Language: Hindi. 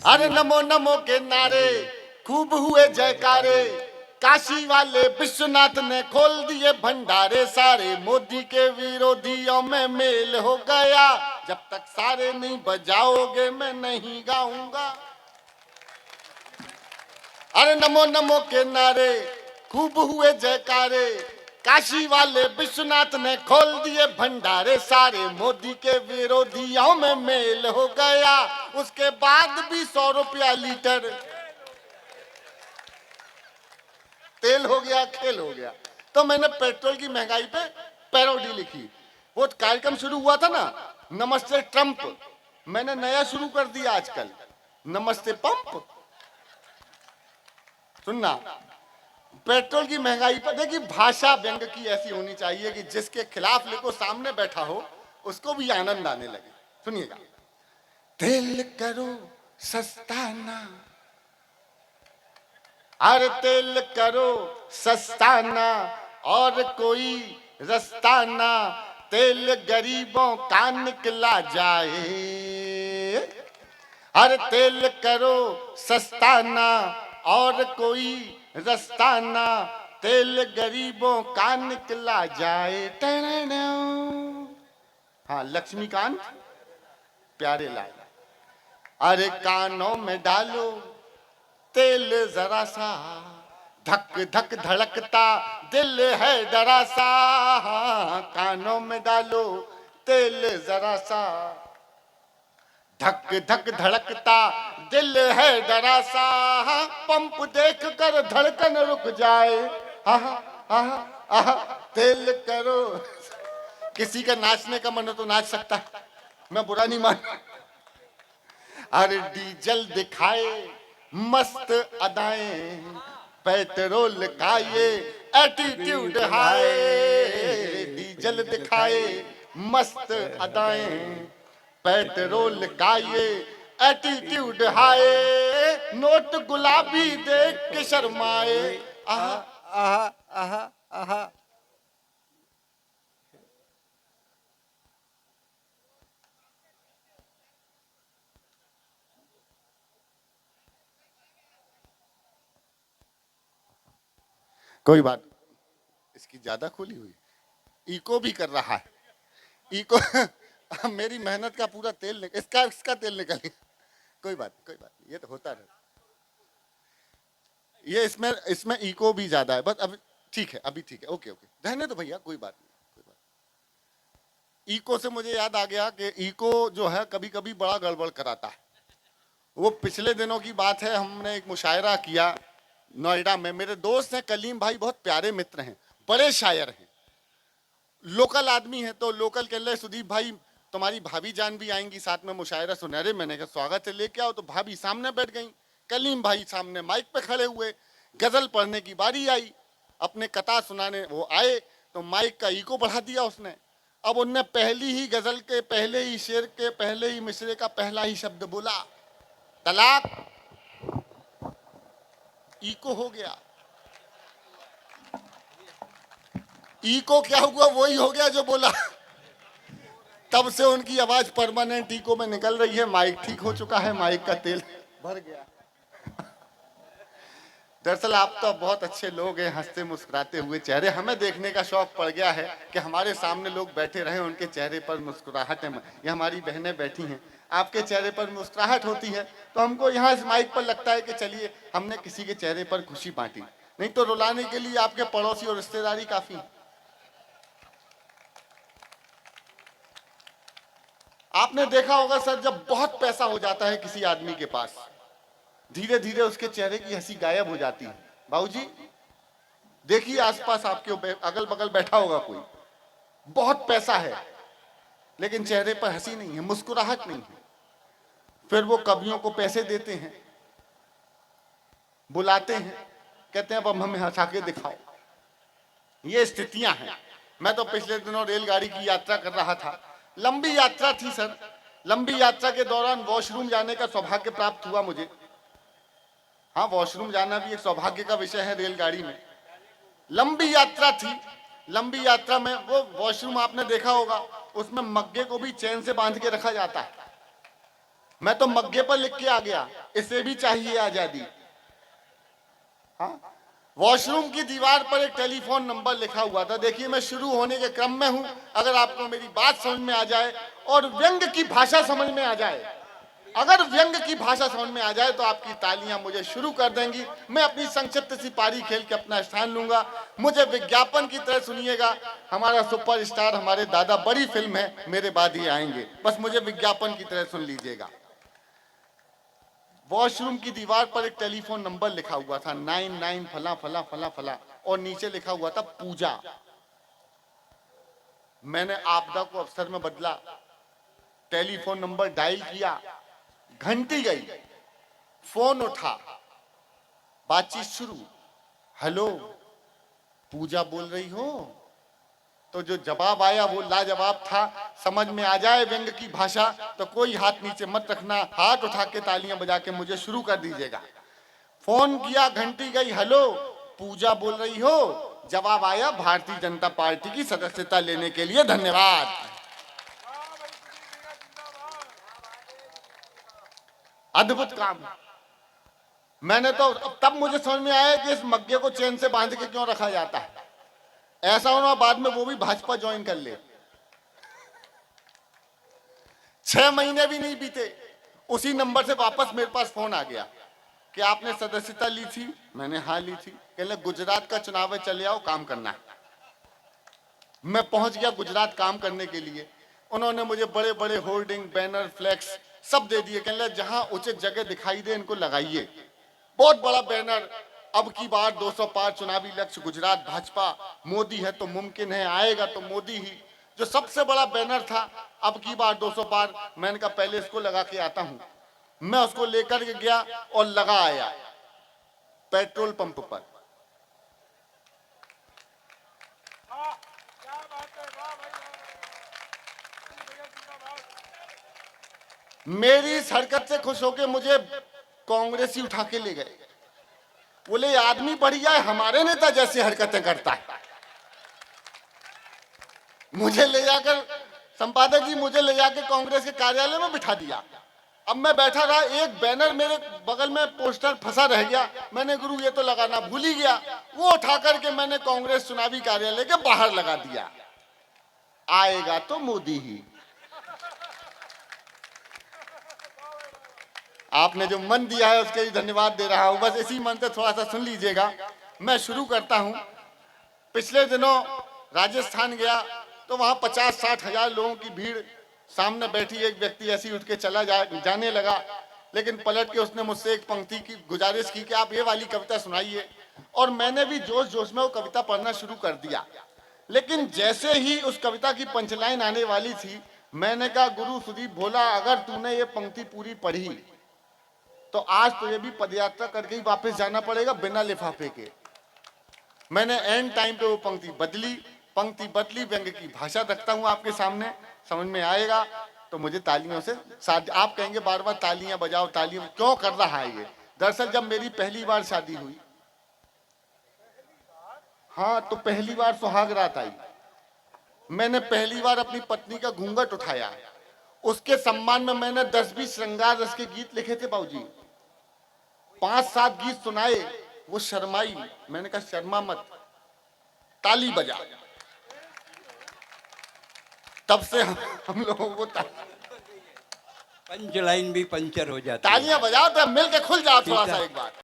अरे नमो नमो के नारे खूब हुए जयकारे, काशी वाले विश्वनाथ ने खोल दिए भंडारे, सारे मोदी के विरोधियों में मेल हो गया, जब तक सारे नहीं बजाओगे मैं नहीं गाऊंगा। अरे नमो नमो के नारे खूब हुए जयकारे, काशी वाले विश्वनाथ ने खोल दिए भंडारे, सारे मोदी के विरोधियों में मेल हो गया, उसके बाद भी 100 रुपया लीटर तेल हो गया, खेल हो गया। तो मैंने पेट्रोल की महंगाई पे पैरोडी लिखी। वो कार्यक्रम शुरू हुआ था ना, नमस्ते ट्रंप, मैंने नया शुरू कर दिया आजकल, नमस्ते पंप। सुनना, पेट्रोल की महंगाई पर देखिए, भाषा व्यंग की ऐसी होनी चाहिए कि जिसके खिलाफ लिखो सामने बैठा हो उसको भी आनंद आने लगे। सुनिएगा, तेल करो सस्ता ना, अरे तेल करो सस्ता ना, और कोई रास्ता ना, तेल गरीबों का निकला जाए, अरे तेल करो सस्ता ना, और कोई रास्ता ना, तेल गरीबों का निकला जाए। हाँ, लक्ष्मीकांत प्यारे लाल। अरे कानों में डालो तेल जरा सा, धक धक धड़कता दिल है डरा सा, कानों में डालो तेल जरा सा, धक धक धड़कता दिल है डरा सा, पंप देख कर धड़कन रुक जाए, आहा आहा आहा, तेल करो। किसी का नाचने का मन हो तो नाच सकता है, मैं बुरा नहीं मान। अरे डीजल दिखाए मस्त अदाएं, पेट्रोल का ये एटीट्यूड हाय, डीजल दिखाए मस्त अदाएं, पेट्रोल का ये एटीट्यूड हाय, नोट गुलाबी देख के शर्माए, आहा आहा आहा आहा। कोई बात, इसकी ज्यादा खुली हुई, इको भी कर रहा है, इको। मेरी मेहनत का पूरा तेल इसका इसका तेल निकल गया। कोई बात ये तो होता रहे। ये इसमें इसमें इको भी ज्यादा है, बस अभी ठीक है, अभी ठीक है, ओके ओके, रहने दो भैया, कोई बात नहीं, कोई बात। इको से मुझे याद आ गया कि इको जो है कभी कभी बड़ा गड़बड़ कराता है। वो पिछले दिनों की बात है, हमने एक मुशायरा किया नोएडा में। मेरे दोस्त हैं कलीम भाई, बहुत प्यारे मित्र हैं, बड़े शायर हैं, लोकल आदमी है। तो लोकल कह रहे सुदीप भाई तुम्हारी भाभी जान भी आएंगी साथ में मुशायरा सुने। अरे मैंने कहा स्वागत है, लेके आओ। तो भाभी सामने बैठ गई, कलीम भाई सामने माइक पे खड़े हुए, गजल पढ़ने की बारी आई, अपने कथा सुनाने वो आए, तो माइक का इको बढ़ा दिया उसने। अब उनने पहली ही गजल के पहले ही शेर के पहले ही मिसरे का पहला ही शब्द बोला, तलाक, इको हो गया। इको क्या हुआ, वही हो गया जो बोला। तब से उनकी आवाज परमानेंट इको में निकल रही है, माइक ठीक हो चुका है, माइक का तेल भर गया। दरअसल आप तो बहुत अच्छे लोग हैं, हंसते मुस्कुराते हुए चेहरे, हमें देखने का शौक पड़ गया है कि हमारे सामने लोग बैठे रहे, उनके चेहरे पर मुस्कुराहट है। ये हमारी बहनें बैठी हैं, आपके चेहरे पर मुस्कुराहट होती है, तो हमको यहाँ इस माइक पर लगता है कि चलिए हमने किसी के चेहरे पर खुशी बांटी। नहीं तो रुलाने के लिए आपके पड़ोसी और रिश्तेदारी काफी। आपने देखा होगा सर, जब बहुत पैसा हो जाता है किसी आदमी के पास, धीरे धीरे उसके चेहरे की हंसी गायब हो जाती है। बाबूजी देखिए आसपास आपके अगल बगल बैठा होगा कोई, बहुत पैसा है लेकिन चेहरे पर हंसी नहीं है, मुस्कुराहट नहीं है। फिर वो कवियों को पैसे देते हैं, बुलाते हैं, कहते हैं अब हमें हंसा के दिखाओ। ये स्थितियां हैं। मैं तो पिछले दिनों रेलगाड़ी की यात्रा कर रहा था, लंबी यात्रा थी सर। लंबी यात्रा के दौरान वॉशरूम जाने का सौभाग्य प्राप्त हुआ मुझे। हाँ, वॉशरूम जाना भी एक सौभाग्य का विषय है रेलगाड़ी में। लंबी यात्रा थी, लंबी यात्रा में वो वॉशरूम आपने देखा होगा, उसमें मग्गे को भी चैन से बांध के रखा जाता है। मैं तो मग्गे पर लिख के आ गया, इसे भी चाहिए आजादी। हाँ, वॉशरूम की दीवार पर एक टेलीफोन नंबर लिखा हुआ था। देखिए, मैं शुरू होने के क्रम में हूं। अगर आपको मेरी बात समझ में आ जाए और व्यंग की भाषा समझ में आ जाए, अगर व्यंग की भाषा समझ में आ जाए तो आपकी तालियां मुझे शुरू कर देंगी। मैं अपनी संक्षिप्त सी पारी खेल के अपना स्थान लूंगा। मुझे विज्ञापन की तरह सुनिएगा। हमारा सुपरस्टार, हमारे दादा, बड़ी फिल्म है, मेरे बाद ही आएंगे, बस मुझे विज्ञापन की तरह सुन लीजिएगा। वॉशरूम की दीवार पर एक टेलीफोन नंबर लिखा हुआ था, 99 फला फला फला फला, और नीचे लिखा हुआ था पूजा। मैंने आपदा को अवसर में बदला, टेलीफोन नंबर डायल किया, घंटी गई, फोन उठा, बातचीत शुरू। हेलो, पूजा बोल रही हो? तो जो जवाब आया वो लाजवाब था। समझ में आ जाए व्यंग की भाषा तो कोई हाथ नीचे मत रखना, हाथ उठा के तालियां बजा के मुझे शुरू कर दीजिएगा। फोन किया, घंटी गई, हेलो, पूजा बोल रही हो? जवाब आया, भारतीय जनता पार्टी की सदस्यता लेने के लिए धन्यवाद। अद्भुत काम। मैंने तो तब मुझे समझ में आया कि इस मग्गे को चैन से बांध के क्यों रखा जाता है। ऐसा होना बाद में वो भी भाजपा ज्वाइन कर ले। 6 महीने भी नहीं बीते, उसी नंबर से वापस मेरे पास फोन आ गया कि आपने सदस्यता ली थी। मैंने हाँ ली थी। कहले गुजरात का चुनाव है, चले आओ, काम करना है। मैं पहुंच गया गुजरात काम करने के लिए। उन्होंने मुझे बड़े बड़े होर्डिंग, बैनर, फ्लैक्स सब दे दिए। कहले जहां उचित जगह दिखाई दे इनको लगाइए। बहुत बड़ा बैनर, अब की बार 200 पार, चुनावी लक्ष्य गुजरात भाजपा, मोदी है तो मुमकिन है, आएगा तो मोदी ही, जो सबसे बड़ा बैनर था, अब की बार 200 पार। मैंने कहा पहले इसको लगा के आता हूं। मैं उसको लेकर के गया और लगा आया पेट्रोल पंप पर। मेरी इस हरकत से खुश होकर मुझे कांग्रेसी उठा के ले गए। बोले आदमी बढ़िया है, हमारे नेता जैसी हरकतें करता है। मुझे ले जाकर, संपादक जी, मुझे ले जाकर कांग्रेस के कार्यालय में बिठा दिया। अब मैं बैठा रहा, एक बैनर मेरे बगल में पोस्टर फंसा रह गया। मैंने गुरु ये तो लगाना भूल ही गया। वो उठा करके मैंने कांग्रेस चुनावी कार्यालय के बाहर लगा दिया। आएगा तो मोदी ही। आपने जो मन दिया है उसके लिए धन्यवाद दे रहा हूं। बस इसी मन से थोड़ा सा सुन लीजिएगा। मैं शुरू करता हूं। पिछले दिनों राजस्थान गया तो वहां 50-60 हजार लोगों की भीड़, सामने बैठी एक व्यक्ति ऐसी उठ के जाने लगा, लेकिन पलट के उसने मुझसे एक पंक्ति की गुजारिश की कि आप ये वाली कविता सुनाइए। और मैंने भी जोश जोश में वो कविता पढ़ना शुरू कर दिया। लेकिन जैसे ही उस कविता की पंचलाइन आने वाली थी, मैंने कहा गुरु सुदीप भोला, अगर तूने ये पंक्ति पूरी पढ़ी तो आज तुझे भी पदयात्रा करके ही वापस जाना पड़ेगा, बिना लिफाफे के। मैंने एंड टाइम पे वो पंक्ति बदली, व्यंग की भाषा रखता हूं आपके सामने, समझ में आएगा तो मुझे तालियों से साथ। आप कहेंगे बार बार तालियां बजाओ, तालियां क्यों कर रहा है ये? दरअसल जब मेरी पहली बार शादी हुई, हाँ, तो पहली बार सुहाग रात आई। मैंने पहली बार अपनी पत्नी का घूंघट उठाया। उसके सम्मान में मैंने 10-20 श्रृंगार रस के गीत लिखे थे बाबूजी। 5-7 गीत सुनाए, वो शर्माई। मैंने कहा शर्मा मत, ताली बजा। तब से हम लोगों को पंच लाइन भी पंचर हो जाती है। तालियां बजाओ तो मिल के खुल जाओ थोड़ा सा एक बार।